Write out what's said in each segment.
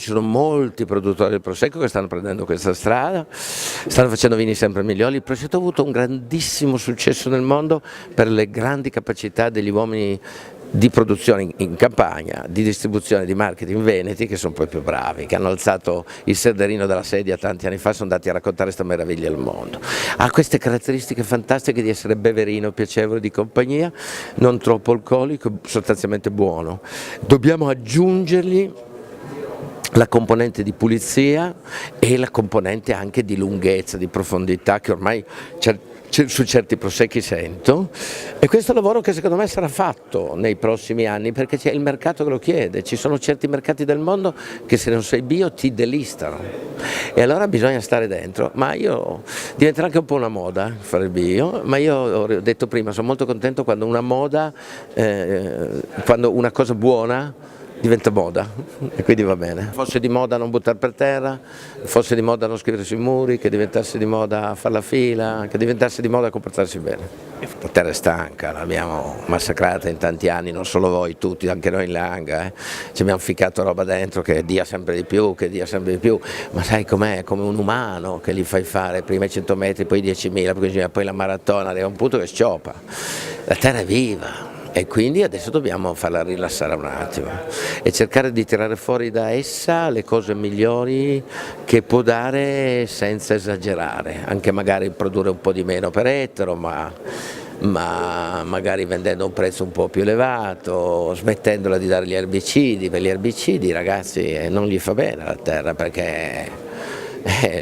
ci sono molti produttori del Prosecco che stanno prendendo questa strada, stanno facendo vini sempre migliori. Il Prosecco ha avuto un grandissimo successo nel mondo per le grandi capacità degli uomini di produzione in campagna, di distribuzione, di marketing veneti, che sono poi più bravi, che hanno alzato il sederino dalla sedia tanti anni fa, sono andati a raccontare questa meraviglia al mondo. Ha queste caratteristiche fantastiche di essere beverino, piacevole, di compagnia, non troppo alcolico, sostanzialmente buono. Dobbiamo aggiungergli la componente di pulizia e la componente anche di lunghezza, di profondità, che ormai su certi prosecchi sento, e questo è un lavoro che secondo me sarà fatto nei prossimi anni, perché c'è il mercato che lo chiede. Ci sono certi mercati del mondo che se non sei bio ti delistano e allora bisogna stare dentro. Ma io diventerà anche un po' una moda fare il bio, ma io ho detto prima, sono molto contento quando una moda, quando una cosa buona diventa moda, e quindi va bene. Fosse di moda non buttare per terra, fosse di moda non scrivere sui muri, che diventasse di moda fare la fila, che diventasse di moda comportarsi bene. La terra è stanca, l'abbiamo massacrata in tanti anni, non solo voi, tutti, anche noi in Langa, ci abbiamo ficcato roba dentro che dia sempre di più, ma sai com'è? Come un umano che gli fai fare prima i 100 metri, poi i 10.000, poi la maratona, arriva un punto che scioppa. La terra è viva. E quindi adesso dobbiamo farla rilassare un attimo e cercare di tirare fuori da essa le cose migliori che può dare senza esagerare, anche magari produrre un po' di meno per ettaro, ma magari vendendo a un prezzo un po' più elevato, smettendola di dare gli erbicidi. Per gli erbicidi, ragazzi, non gli fa bene alla terra, perché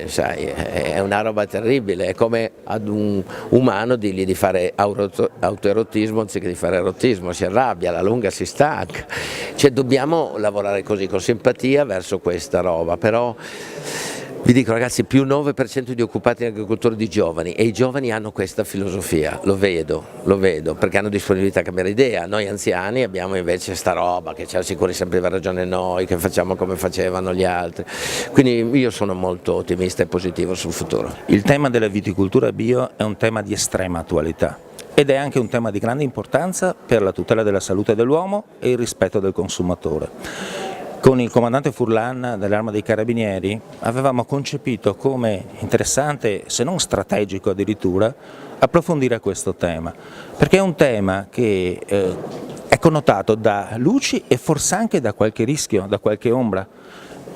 sai, è una roba terribile, è come ad un umano dirgli di fare autoerotismo anziché di fare erotismo, si arrabbia, alla lunga si stanca. Cioè, dobbiamo lavorare così, con simpatia verso questa roba, però vi dico, ragazzi, più 9% di occupati in agricoltura di giovani, e i giovani hanno questa filosofia, lo vedo, perché hanno disponibilità a cambiare idea. Noi anziani abbiamo invece sta roba che ci assicuri sempre di aver ragione noi, che facciamo come facevano gli altri. Quindi io sono molto ottimista e positivo sul futuro. Il tema della viticoltura bio è un tema di estrema attualità ed è anche un tema di grande importanza per la tutela della salute dell'uomo e il rispetto del consumatore. Con il comandante Furlan dell'Arma dei Carabinieri avevamo concepito come interessante, se non strategico addirittura, approfondire questo tema, perché è un tema che è connotato da luci e forse anche da qualche rischio, da qualche ombra.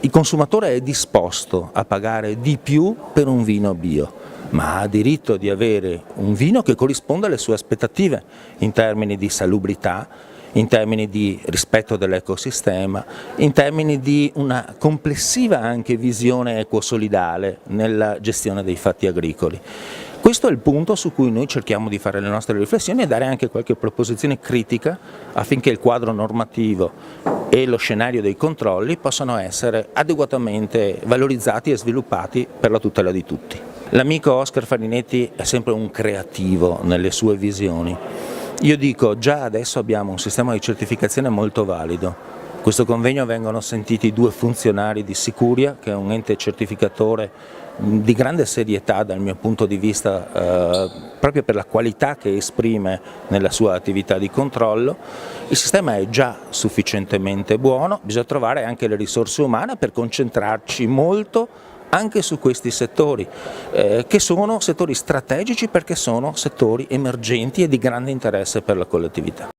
Il consumatore è disposto a pagare di più per un vino bio, ma ha diritto di avere un vino che corrisponda alle sue aspettative in termini di salubrità, in termini di rispetto dell'ecosistema, in termini di una complessiva anche visione ecosolidale nella gestione dei fatti agricoli. Questo è il punto su cui noi cerchiamo di fare le nostre riflessioni e dare anche qualche proposizione critica affinché il quadro normativo e lo scenario dei controlli possano essere adeguatamente valorizzati e sviluppati per la tutela di tutti. L'amico Oscar Farinetti è sempre un creativo nelle sue visioni. Io dico, già adesso abbiamo un sistema di certificazione molto valido. In questo convegno vengono sentiti 2 funzionari di Sicuria, che è un ente certificatore di grande serietà dal mio punto di vista, proprio per la qualità che esprime nella sua attività di controllo. Il sistema è già sufficientemente buono, bisogna trovare anche le risorse umane per concentrarci molto anche su questi settori, che sono settori strategici perché sono settori emergenti e di grande interesse per la collettività.